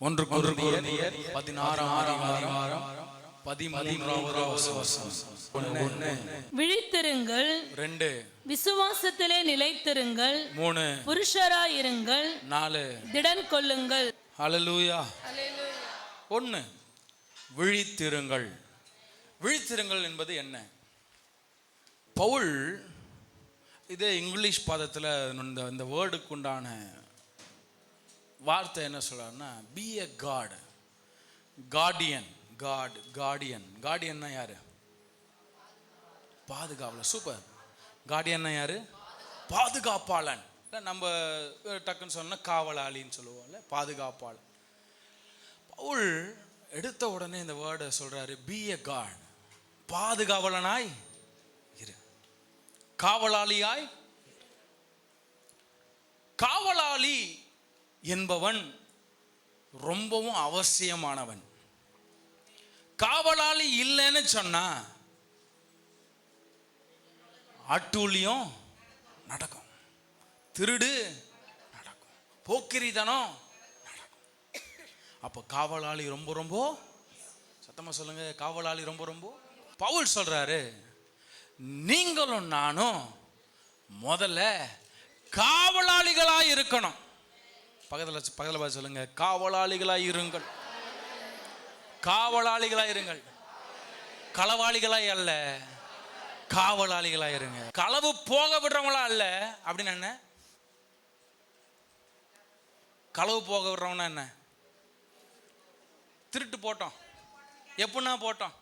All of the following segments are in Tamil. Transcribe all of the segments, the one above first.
1 கொரிந்தியர் 16 விழித்திருங்கள். 2 விசுவாசத்திலே நிலைத்திருங்கள். 3 புருஷராயிருங்கள். 4 திடன் கொள்ளுங்கள். ஹல்லேலூயா. 1 விழித்திருங்கள். விழித்திருங்கள் என்பது என்ன? பவுல் இது இங்கிலீஷ் பதத்தில் இந்த வேர்டுக்கு உண்டான வார்த்தை என்ன சொல்றாருன்னா, பி எ காட், கார்டியன். கார்டியன்னா யாரு? பாதுகாவலன். சூப்பர். கார்டியன்னா யாரு? பாதுகாப்பாளன். நம்ம டக்குன்னு சொன்னா காவலாளின்னு சொல்லுவோம்ல, பாதுகாப்பாளன். பவுல் எடுத்த உடனே இந்த வேர்டை சொல்றாரு, பி எ காட், பாதுகாவலனாய் இரு, காவலாளியாய். காவலாளி என்பவன் ரொம்பவும் அவசியமானவன். காவலாளி இல்லைன்னு சொன்னா அட்டூழியம் நடக்கும், திருடு நடக்கும், போக்கிரித்தனம் நடக்கும். அப்போ காவலாளி ரொம்ப ரொம்ப, சத்தமா சொல்லுங்க, காவலாளி ரொம்ப ரொம்ப. பவுல் சொல்றாரு, நீங்களும் நானும் முதல்ல காவலாளிகளாய் இருக்கணும். பக்கத்தில் பார்த்து சொல்லுங்க, காவலாளிகளாய் இருங்கள். காவலாளிகளாய் இருங்கள். களவாளிகளாய் அல்ல, காவலாளிகளாய் இருங்க. களவு போக விடுறவங்களா அல்ல. அப்படின்னு என்ன? களவு போக விடுறவனா என்ன? திருட்டு போட்டோம், எப்படின்னா போட்டோம்.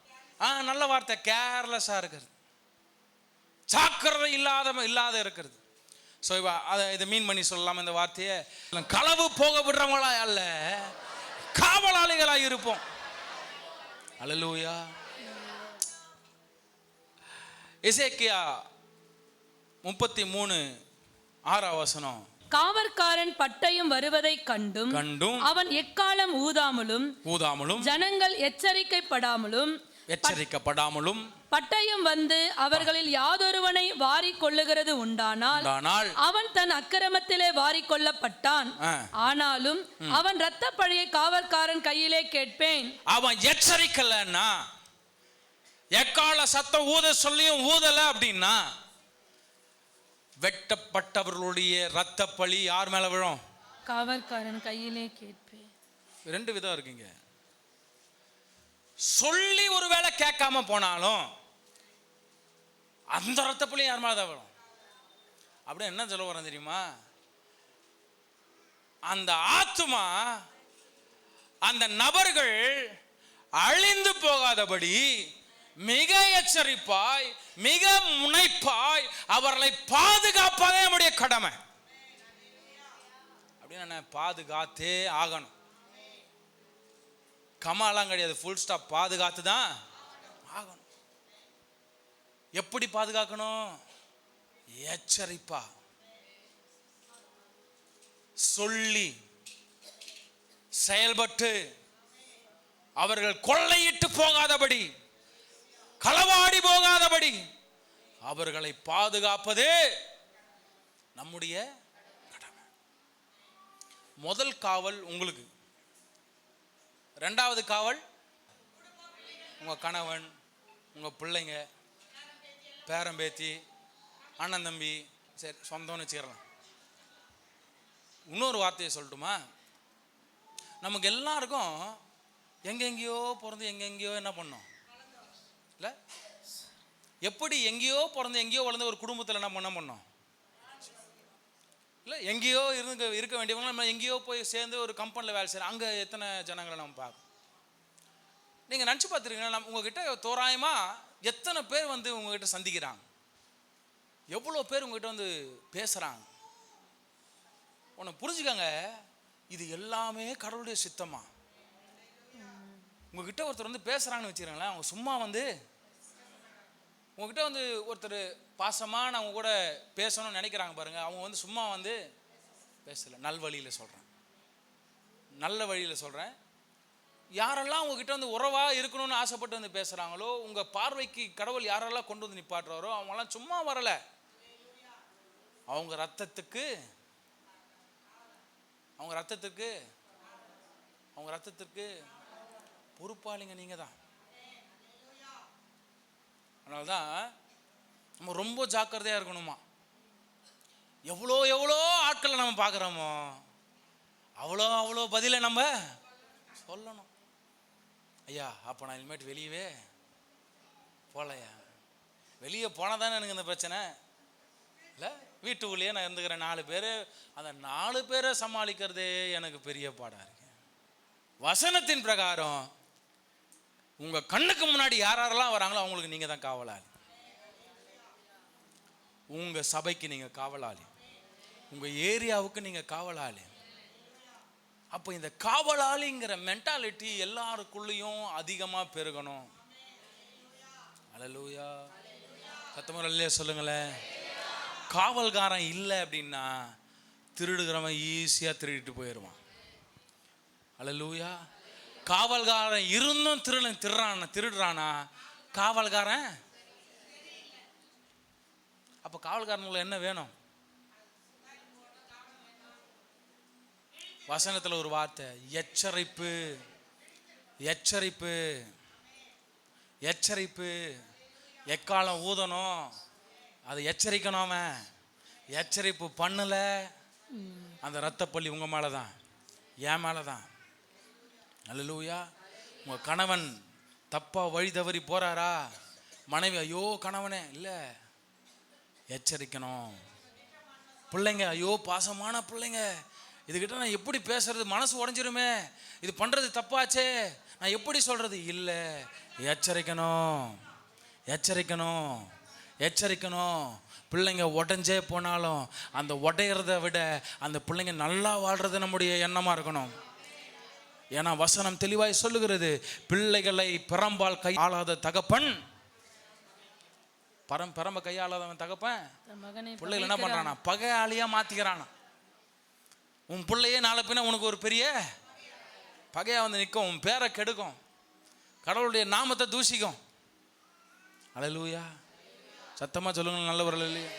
நல்ல வார்த்தை, கேர்லெஸ்ஸாக இருக்கிறது, ஜாக்கிரதை இல்லாத இருக்கிறது. ஸோ இதை மீன் பண்ணி சொல்லலாம் இந்த வார்த்தையை. களவு போக விடுறவங்களா அல்ல, காவலாளிகளாக இருப்போம். அல்லேலூயா. எசேக்கியா 33:6 காவற்காரன் பட்டயம் வருவதை கண்டும் அவன் எக்காலம் ஊதாமலும் ஜனங்கள் எச்சரிக்கப்படாமலும் பட்டயம் வந்து அவர்களில் யாதொருவனை வாரிக் கொள்ளுகிறது உண்டானால் அவன் தன் அக்கிரமத்திலே வாரிக் கொள்ளப்பட்டான். ஆனாலும் அவன் இரத்த பழியை காவற்காரன் கையிலே கேட்பேன். அவன் எச்சரிக்கலன்னா, எக்கால சத்தம் ஊத சொல்லியும் ஊதல அப்படின்னா, வெட்டப்பட்டவர்களுடைய இரத்த பழி யார் மேல விழும்? காவற்காரன் கையிலே கேட்பேன். 2 விதம் இருக்குங்க. சொல்லி ஒருவேளை கேட்காம போனாலும் அந்த ரத்த பழி யார் மேல தான் விழும். அப்படி என்ன சொல்ல வரேன் தெரியுமா? அந்த ஆத்துமா, அந்த நபர்கள் அழிந்து போகாதபடி மிக எச்சரிப்பாய், மிக முனைப்பாய் அவர்களை பாதுகாப்பதே நம்முடைய கடமை. அப்படின்னு பாதுகாத்தே ஆகணும். கமாலாம் கிடையாது, ஃபுல் ஸ்டாப். பாதுகாத்து தான் ஆகணும். எப்படி பாதுகாக்கணும்? எச்சரிப்பா, சொல்லி செயல்பட்டு அவர்கள் கொள்ளையிட்டு போகாதபடி, களவாடி போகாதபடி அவர்களை பாதுகாப்பதே நம்முடைய கடமை. முதல் காவல் உங்களுக்கு. 2வது காவல் உங்க கணவன், உங்க பிள்ளைங்க, பேரம்பேத்தி, அண்ணன் தம்பி, சரி சொந்தம்னு வச்சுக்கலாம். இன்னொரு வார்த்தையை சொல்லட்டுமா? நமக்கு எல்லாருக்கும் எங்கெங்கேயோ பிறந்து எங்கெங்கேயோ என்ன பண்ணோம் இல்லை? எப்படி எங்கேயோ பிறந்து எங்கேயோ வளர்ந்து ஒரு குடும்பத்தில் என்ன பண்ணோம் இல்லை? எங்கேயோ இருக்க வேண்டியவங்க நம்ம எங்கேயோ போய் சேர்ந்து ஒரு கம்பெனியில் வேலை செய்கிறோம். அங்கே எத்தனை ஜனங்களை நம்ம பார்க்கணும். நீங்கள் நினச்சி பார்த்துருக்கீங்களா? நம்ம உங்ககிட்ட தோராயமாக எத்தனை பேர் வந்து உங்ககிட்ட சந்திக்கிறாங்க, எவ்வளோ பேர் உங்ககிட்ட வந்து பேசுகிறாங்க. உன்னை புரிஞ்சுக்கங்க, இது எல்லாமே கடவுளுடைய சித்தமா. உங்ககிட்ட ஒருத்தர் வந்து பேசுகிறாங்கன்னு வச்சுக்கிறீங்களேன், அவங்க சும்மா வந்து உங்ககிட்ட வந்து ஒருத்தர் பாசமாக நான் அவங்க கூட பேசணும்னு நினைக்கிறாங்க பாருங்க, அவங்க வந்து சும்மா வந்து பேசலை. நல்வழியில் சொல்கிறேன், நல்ல வழியில் சொல்கிறேன். யாரெல்லாம் உங்ககிட்ட வந்து உறவாக இருக்கணும்னு ஆசைப்பட்டு வந்து பேசுகிறாங்களோ, உங்கள் பார்வைக்கு கடவுள் யாரெல்லாம் கொண்டு வந்து நிப்பாட்டுறாரோ அவங்களாம் சும்மா வரலை. அவங்க ரத்தத்துக்கு அவங்க ரத்தத்திற்கு பொறுப்பாளிங்க நீங்கள் தான். அதனால்தான் நம்ம ரொம்ப ஜாக்கிரதையாக இருக்கணுமா. எவ்வளோ எவ்வளோ ஆட்களை நம்ம பார்க்குறோமோ அவ்வளோ அவ்வளோ பதிலை நம்ம சொல்லணும். ஐயா அப்போ நான் இனிமேட்டு வெளியவே போகலையா, வெளியே போனால் தானே எனக்கு இந்த பிரச்சனை இல்லை, வீட்டுக்குள்ளேயே நான் இருந்துக்கிறேன் 4 பேர், அந்த 4 பேரை சமாளிக்கிறதே எனக்கு பெரிய பாடாக இருக்கு. வசனத்தின் பிரகாரம் உங்கள் கண்ணுக்கு முன்னாடி யாரெல்லாம் வராங்களோ அவங்களுக்கு நீங்கள் தான் காவலாளி. உங்கள் சபைக்கு நீங்கள் காவலாளி, உங்கள் ஏரியாவுக்கு நீங்கள் காவலாளி. அப்போ இந்த காவலாளிங்கிற மென்டாலிட்டி எல்லாருக்குள்ளேயும் அதிகமாக பெருகணும். அல்லேலூயா, சத்தமா அல்லேலூயா சொல்லுங்களேன். காவல்காரன் இல்லை அப்படின்னா திருடுகிறவன் ஈஸியாக திருடிட்டு போயிடுவான். அல்லேலூயா. காவல்காரன் இருந்தும் திருடுறானா காவல்காரன். அப்போ காவல்காரனுக்கு என்ன வேணும்? வசனத்தில் ஒரு வார்த்தை, எச்சரிப்பு. எச்சரிப்பு எச்சரிப்பு. எக்காலம் ஊதணும், அதை எச்சரிக்கணும். அவன் எச்சரிப்பு பண்ணல, அந்த ரத்தப்பள்ளி உங்க மேலே தான், என் மேலே தான். அல்லேலூயா. உங்கள் கணவன் தப்பாக வழி தவறி போகிறாரா, மனைவி ஐயோ கணவனே இல்லை, எச்சரிக்கணும். பிள்ளைங்க ஐயோ பாசமான பிள்ளைங்க, இதுகிட்ட நான் எப்படி பேசுறது, மனசு உடஞ்சிருமே, இது பண்ணுறது தப்பாச்சே, நான் எப்படி சொல்கிறது, இல்லை எச்சரிக்கணும் எச்சரிக்கணும் எச்சரிக்கணும். பிள்ளைங்க உடஞ்சே போனாலும் அந்த உடையிறத விட அந்த பிள்ளைங்க நல்லா வாழ்கிறது நம்முடைய எண்ணமாக இருக்கணும். ஏன்னா வசனம் தெளிவாய் சொல்லுகிறது, பிள்ளைகளை பிறம்பால் கையாளாத தகப்பன், பிறம்ப கையாளாதவன் தகப்பன் பிள்ளைகள் என்ன பண்றானா, பகையாளியா மாத்திக்கிறானா. உன் பிள்ளையே நாளை பின்ன உனக்கு ஒரு பெரிய பகையா வந்து நிற்கும், உன் பேரை கெடுக்கும், கடவுளுடைய நாமத்தை தூசிக்கும். அல்லேலூயா, சத்தமா சொல்லுங்க நல்லவர்கள் இல்லையா.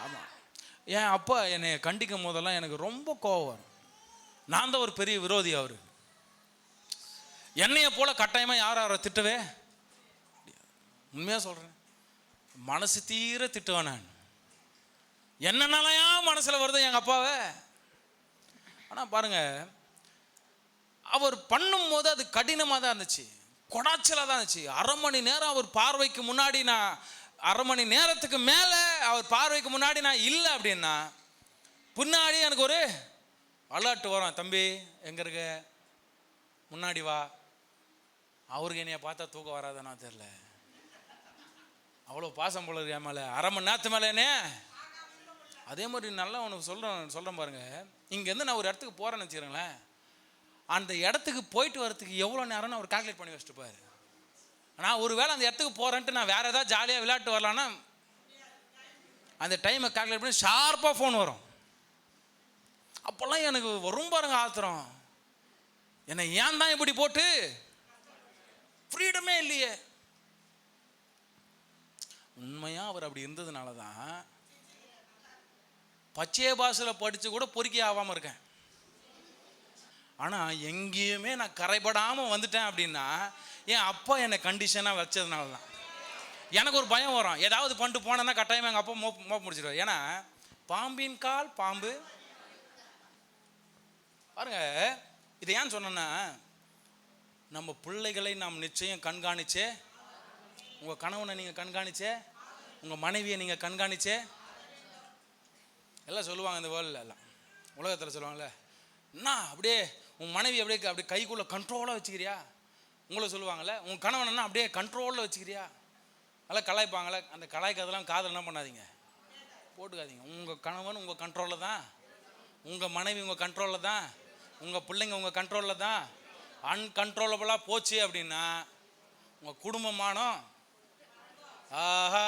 ஆமாம், என் அப்பா என்னை கண்டிக்கும் போதெல்லாம் எனக்கு ரொம்ப கோபம் வரும். நான் தான் ஒரு பெரிய விரோதி அவருக்கு. என்னைய போல கட்டாயமா யாரை திட்டவே, உண்மையா சொல்றேன், மனசு தீர திட்டுவேன் நான். என்னன்னாலயா மனசுல வருது எங்க அப்பாவை. ஆனா பாருங்க, அவர் பண்ணும் போது அது கடினமாக தான் இருந்துச்சு, கொடாச்சலாக தான் இருந்துச்சு. 1/2 மணி நேரம் அவர் பார்வைக்கு முன்னாடி நான், 1/2 மணி நேரத்துக்கு மேலே அவர் பார்வைக்கு முன்னாடி நான் இல்லை அப்படின்னா பின்னாடி எனக்கு ஒரு அலர்ட் வரும், தம்பி எங்கே இருக்க, முன்னாடி வா. அவருக்கு என்னைய பார்த்தா தூக்கம் வராதுன்னா தெரில, அவ்வளோ பாசம் போல இருக்கு என் மேலே. 1/2 மணி நேரத்து மேலேனே. அதே மாதிரி நல்லா உனக்கு சொல்கிறேன் பாருங்க, இங்கேருந்து நான் ஒரு இடத்துக்கு போகிறேன்னு வச்சுக்கிறேங்களேன், அந்த இடத்துக்கு போயிட்டு வரத்துக்கு எவ்வளோ நேரம்னு அவர் கால்குலேட் பண்ணி வச்சுட்டு பாரு. ஆனால் ஒரு வேளை அந்த இடத்துக்கு போகிறேன்ட்டு நான் வேறு ஏதாவது ஜாலியாக விளையாட்டு வரலான்னா அந்த டைமை கால்குலேட் பண்ணி ஷார்ப்பாக ஃபோன் வரும். அப்போல்லாம் எனக்கு வரும் பாருங்க ஆத்திரம், என்னை ஏன் தான் இப்படி போட்டு, ஃப்ரீடமே இல்லையே. உண்மையாக அவர் அப்படி இருந்ததுனால தான் பச்சைய பாசில் படித்து கூட பொறுக்கி ஆகாமல் இருக்கேன். ஆனால் எங்கேயுமே நான் கரைபடாமல் வந்துட்டேன் அப்படின்னா என் அப்பா என்னை கண்டிஷனாக வச்சதுனால தான். எனக்கு ஒரு பயம் வரும், ஏதாவது பண்ணிட்டு போனேன்னா கட்டாயமாக எங்கள் அப்பா மோப்ப முடிச்சிடுவார். ஏன்னா பாம்பின் கால் பாம்பு. பாருங்க, இதை ஏன் சொன்னேன்னா, நம்ம பிள்ளைகளை நாம் நிச்சயம் கண்காணிச்சே, உங்கள் கணவனை நீங்கள் கண்காணிச்சே, உங்கள் மனைவியை நீங்கள் கண்காணிச்சே. எல்லாம் சொல்லுவாங்க இந்த வேர்ல்டில், எல்லாம் உலகத்தில் சொல்லுவாங்கள்ல, என்ன அப்படியே உன் மனைவி அப்படியே கைக்குள்ளே கண்ட்ரோலாக வச்சுக்கிறியா, உங்களை சொல்லுவாங்கள்ல, உங்கள் கணவனா அப்படியே கண்ட்ரோலில் வச்சுக்கிறியா, நல்லா கலாய்ப்பாங்களே. அந்த கலாய்க்கிறதெல்லாம் காதல் என்ன பண்ணாதீங்க, போட்டுக்காதீங்க. உங்கள் கணவன் உங்கள் கண்ட்ரோலில் தான், உங்கள் மனைவி உங்கள் கண்ட்ரோலில் தான், உங்கள் பிள்ளைங்க உங்கள் கண்ட்ரோலில் தான். அன்கண்ட்ரோலபிளாக போச்சு அப்படின்னா உங்கள் குடும்பமானோ ஆஹா,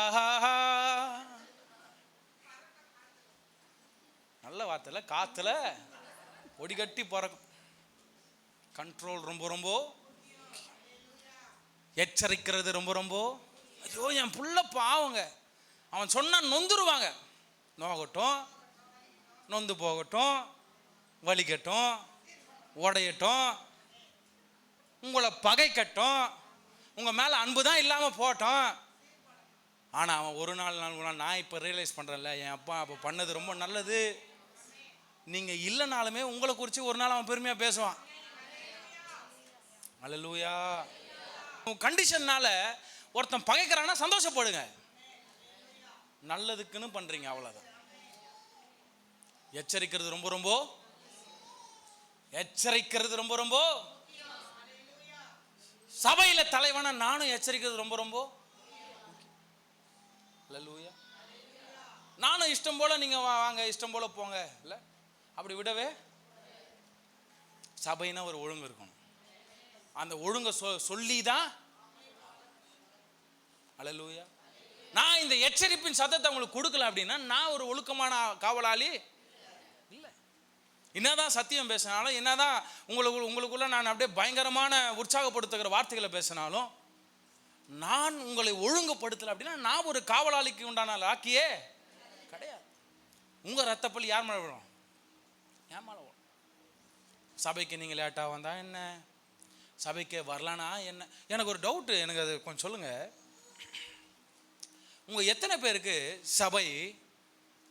நல்ல வார்த்தையில காத்துல ஒடி கட்டி பறக்கும். கண்ட்ரோல் ரொம்ப ரொம்ப, எச்சரிக்கிறது ரொம்ப ரொம்ப. ஐயோ என் புள்ள பாவங்க, அவன் சொன்னா நொந்துருவாங்க, நோகட்டும், நொந்து போகட்டும், வலிக்கட்டும், உடையட்டும், உங்களை பகைக்கட்டும், உங்கள் மேலே அன்பு தான் இல்லாமல் போட்டோம். ஆனால் அவன் ஒரு நாள் நான் இப்போ ரியலைஸ் பண்ணுறேன்ல, என் அப்பா அப்போ பண்ணது ரொம்ப நல்லது. நீங்கள் இல்லைனாலுமே உங்களை குறித்து ஒரு நாள் அவன் பெருமையாக பேசுவான். அல்லேலூயா. கண்டிஷன்னால ஒருத்தன் பகைக்கிறான்னா சந்தோஷப்படுங்க, நல்லதுக்குன்னு பண்ணுறீங்க, அவ்வளோதான். எச்சரிக்கிறது ரொம்ப ரொம்ப எச்சரிக்கிறது ரொம்ப ரொம்ப சபையில் தலைவனா நானும் எச்சரிக்கிறது ரொம்ப ரொம்ப. அல்லேலூயா. நானும் இஷ்டம் போல நீங்க வாங்க, இஷ்டம் போல போங்க இல்லை, அப்படி விடவே. சபைனா ஒரு ஒழுங்கு இருக்கணும், அந்த ஒழுங்க சொல்லி தான். அல்லேலூயா. நான் இந்த எச்சரிப்பின் சத்தத்தை உங்களுக்கு கொடுக்கல அப்படின்னா நான் ஒரு ஒழுக்கமான காவலாளி இல்லை. என்னதான் சத்தியம் பேசினாலும், என்னதான் உங்களுக்குள்ள நான் அப்படியே பயங்கரமான உற்சாகப்படுத்துகிற வார்த்தைகளை பேசினாலும், நான் உங்களை ஒழுங்குபடுத்தலை அப்படின்னா நான் ஒரு காவலாளிக்கு உண்டான லாக்கியே கிடையாது. உங்கள் ரத்தப்பள்ளி யார் மேலே விடும்? ஏன் மேலே விடும்? சபைக்கு நீங்கள் லேட்டாக வந்தா என்ன, சபைக்கு வரலானா என்ன? எனக்கு ஒரு டவுட்டு, எனக்கு அது கொஞ்சம் சொல்லுங்கள். உங்கள் எத்தனை பேருக்கு சபை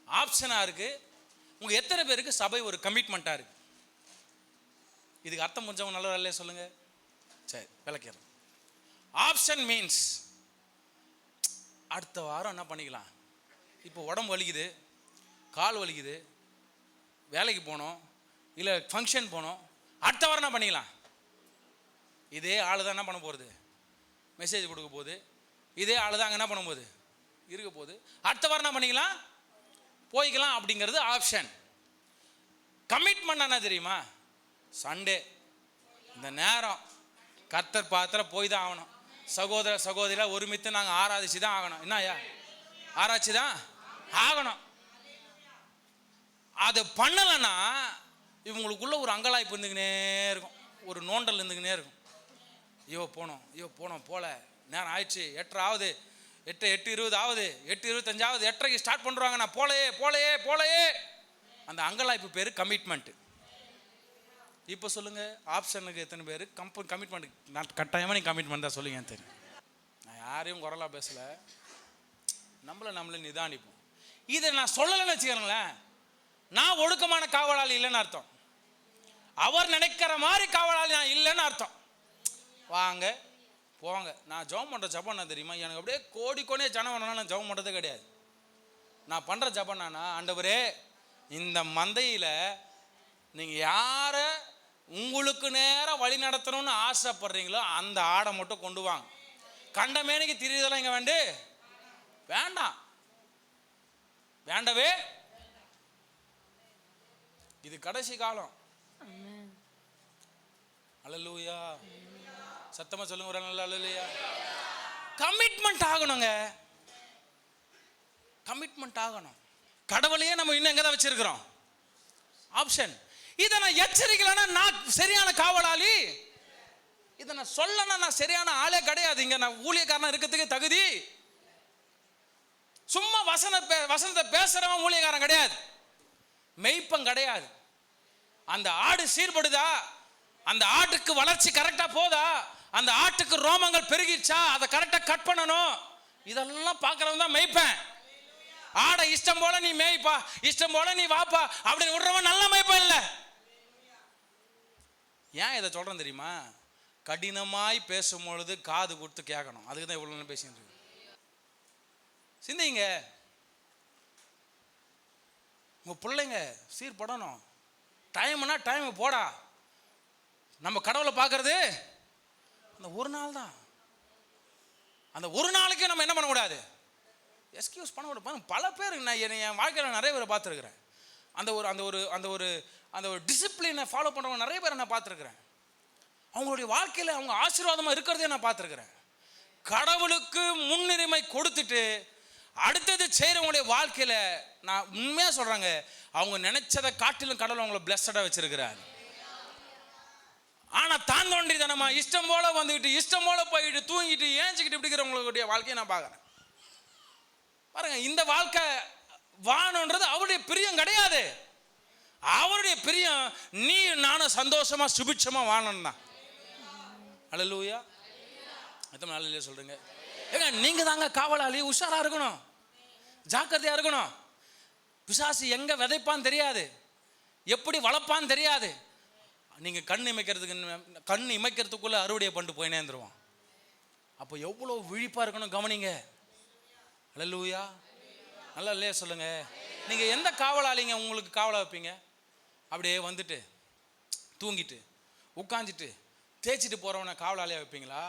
ஆப்ஷனாக இருக்குது? உங்கள் எத்தனை பேருக்கு சபை ஒரு கமிட்மெண்ட்டாக இருக்குது? இதுக்கு அர்த்தம் கொஞ்சம் நல்ல இல்லையே சொல்லுங்கள். சரி, விளக்கிறேன். ஆப்ஷன் மீன்ஸ் அடுத்த வாரம் என்ன பண்ணிக்கலாம், இப்போ உடம்பு வலிக்குது, கால் வலிக்குது, வேலைக்கு போனோம், இல்லை ஃபங்க்ஷன் போனோம், அடுத்த வாரம் என்ன பண்ணிக்கலாம். இதே ஆள் தான் என்ன பண்ண போகிறது, மெசேஜ் கொடுக்க போகுது. இதே ஆள் தான் அங்கே என்ன பண்ண போகுது, இருக்க போகுது. அடுத்த வாரம் என்ன பண்ணிக்கலாம், போய்க்கலாம். அப்படிங்கிறது ஆப்ஷன். கமிட்மெண்ட் என்ன தெரியுமா? சண்டே இந்த நேரம் கர்த்தர் பாத்திர போய் தான் ஆகணும். சகோதர சகோதரியா ஒருமித்து நாங்கள் ஆராதிச்சு தான் ஆகணும். என்னய்யா, ஆராய்ச்சி தான் ஆகணும். அது பண்ணலைன்னா இவங்களுக்குள்ள ஒரு அங்கலாய்ப்பு இருந்துக்கினே இருக்கும், ஒரு நோண்டல் இருந்துக்கினே இருக்கும். ஐயோ போனோம் போல, நேரம் ஆயிடுச்சு, 8:30 ஆகுது, 8:20 ஆகுது, 8:25 ஆகுது, 8:30க்கு ஸ்டார்ட் பண்ணுறாங்க, நான் போலையே. அந்த அங்கலாய்ப்பு பேர் கமிட்மெண்ட்டு. இப்போ சொல்லுங்கள், ஆப்ஷனுக்கு எத்தனை பேர் கமிட்மெண்ட்? நான் கட்டாயமாக நீங்கள் கமிட்மெண்ட் தான் சொல்லுங்க. தெரியும், நான் யாரையும் குரலாக பேசலை, நம்மளை நிதானிப்போம். இதை நான் சொல்லலைன்னு வச்சுக்கிறேங்களேன், நான் ஒழுக்கமான காவலாளி இல்லைன்னு அர்த்தம். அவர் நினைக்கிற மாதிரி காவலாளி நான் இல்லைன்னு அர்த்தம். வாங்க போங்க. நான் ஜெபம் பண்ணுற ஜபம் என்ன தெரியுமா? எனக்கு அப்படியே கோடிக்கோனே ஜனம் வேணும்னா நான் ஜெபம் பண்ணுறதே கிடையாது. நான் பண்ணுற ஜபம் என்னன்னா, ஆண்டவரே இந்த மந்தையில் நீங்கள் யாரை உங்களுக்கு நேரம் வழி நடத்தணும்னு ஆசைப்படுறீங்களோ அந்த ஆடை மட்டும் கொண்டு வாங்க. கண்டமேனிக்கு திரிதெல்லாம் இங்கே வேண்டாம், வேண்டவே. இது கடைசி காலம். அல்லேலூயா. சத்தமா சொல்லுங்க ஒரு நல்ல அல்லேலூயா. கமிட்மெண்ட் ஆகணுங்க, கமிட்மெண்ட் ஆகணும். கடவுளையே நம்ம இன்னும் எங்கே தான் வச்சிருக்கிறோம்? ஆப்ஷன். இதை நான் எச்சரிக்கலைன்னா நான் சரியான காவலாளி, இதை நான் சொல்லனா நான் சரியான ஆளே கிடையாது. இங்க நான் ஊழியக்காரனா இருக்கிறதுக்கு தகுதி. சும்மா வசனத்தை பேசுறவன் ஊழியக்காரன் கிடையாது, மெய்ப்பன் கிடையாது. அந்த ஆடு சீர்படுதா, அந்த ஆட்டுக்கு வளர்ச்சி கரெக்டா போதா, அந்த ஆட்டுக்கு ரோமங்கள் பெருகிச்சா, அதை கரெக்டா கட் பண்ணணும். இதெல்லாம் பார்க்கறவன் தான் மெய்ப்பன். ஆடை இஷ்டம் போல நீ மேய்ப்பா, இஷ்டம் போல நீ வாப்பா அப்படின்னு விடுறவன் நல்ல மேய்ப்பன் இல்லை. ஏன் இதை சொல்றேன் தெரியுமா? கடினமாய் பேசும் பொழுது காது கொடுத்து கேட்கணும். அதுக்கு தான் இவ்வளோ பேசிட்டு இருக்கு. சிந்திங்க, உங்க பிள்ளைங்க சீர்படணும். டைம்னா டைம் போடா. நம்ம கடவுளை பார்க்கறது அந்த ஒரு நாள் தான். அந்த ஒரு நாளைக்கு நம்ம என்ன பண்ணக்கூடாது, எக்ஸ்கியூஸ் பண்ண விட. பல பேர் நான் என் வாழ்க்கையில் நிறைய பேரை பார்த்துருக்குறேன். அந்த ஒரு டிசிப்ளினை ஃபாலோ பண்ணுறவங்க நிறைய பேரை நான் பார்த்துருக்குறேன். அவங்களுடைய வாழ்க்கையில் அவங்க ஆசீர்வாதமாக இருக்கிறதே நான் பார்த்துருக்குறேன். கடவுளுக்கு முன்னுரிமை கொடுத்துட்டு அடுத்தது செய்கிறவங்களுடைய வாழ்க்கையில் நான் உண்மையாக சொல்கிறாங்க, அவங்க நினைச்சதை காட்டிலும் கடவுள் அவங்கள பிளஸ்டடாக வச்சிருக்கிறார். ஆனால் தான் தோன்றித்தனமா இஷ்டம் போல வந்துக்கிட்டு இஷ்டம் போல போயிட்டு தூங்கிட்டு ஏஞ்சிக்கிட்டு இப்படிங்கிறவங்களுடைய வாழ்க்கையை நான் பார்க்குறேன். பாருங்க, இந்த வாழ்க்கை வாணுன்றது அவருடைய பிரியம் கிடையாது. அவருடைய பிரியம் நீ நானும் சந்தோஷமா சுபிட்சமா வாழணும் தான். அல்லேலூயா. எத்தனை நாள் இல்லையா சொல்றீங்க? ஏங்க நீங்க தாங்க காவலாளி, உஷாரா இருக்கணும், ஜாக்கிரதையா இருக்கணும். பிசாசு எங்க விதைப்பான்னு தெரியாது, எப்படி வளர்ப்பான்னு தெரியாது. நீங்க கண் இமைக்கிறதுக்குள்ள அறுவடையை பண்ணிட்டு போயினே இருந்துருவான். அப்போ எவ்வளோ விழிப்பா இருக்கணும், கவனிங்க. அல்லேலூயா. நல்லா இல்லையா சொல்லுங்க. நீங்க எந்த காவலாளிங்க உங்களுக்கு காவலா வைப்பீங்க? அப்படியே வந்துட்டு தூங்கிட்டு உட்காந்துட்டு தேய்ச்சிட்டு போறவனை காவலாளியா வைப்பீங்களா?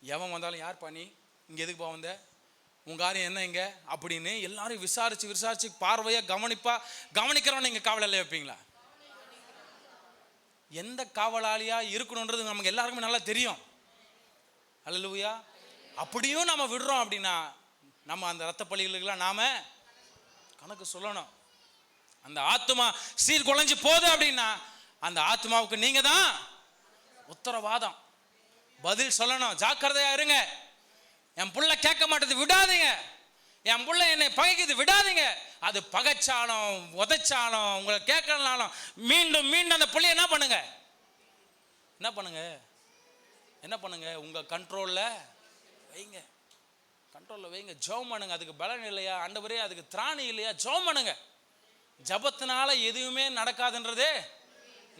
எவன் வந்தாலும் யார் பண்ணி இங்கே எதுக்கு போக வந்த, உங்கள் காரியம் என்ன இங்கே அப்படின்னு எல்லாரும் விசாரிச்சு பார்வையாக கவனிக்கிறவனை நீங்கள் காவலாளியாக வைப்பீங்களா? எந்த காவலாளியாக இருக்கணுன்றது நமக்கு எல்லாருக்குமே நல்லா தெரியும். அல்லேலூயா. அப்படியும் நம்ம விடுறோம் அப்படின்னா நம்ம அந்த இரத்த பலிகளுக்கெல்லாம் நாம கணக்கு சொல்லணும். அந்த ஆத்மா சீர்குலைஞ்சு போகுது அப்படின்னா அந்த ஆத்மாவுக்கு நீங்க தான் உத்தரவாதம், பதில் சொல்லணும். ஜாக்கிரதையா இருங்க. என் புள்ள கேட்க மாட்டேது விடாதீங்க, என் புள்ள என்னை பகைக்குது விடாதீங்க. அது பகைச்சாலும் உதைச்சாலும் உங்களை கேட்கலனாலும் மீண்டும் அந்த புள்ளைய என்ன பண்ணுங்க, உங்க கண்ட்ரோல்ல வைங்க, ஜெபம் பண்ணுங்க. அதுக்கு பலன் இல்லையா ஆண்டவரே, அதுக்கு திராணி இல்லையா, ஜெபம் பண்ணுங்க. ஜபத்தினால எதுவுமே நடக்காதுன்றதே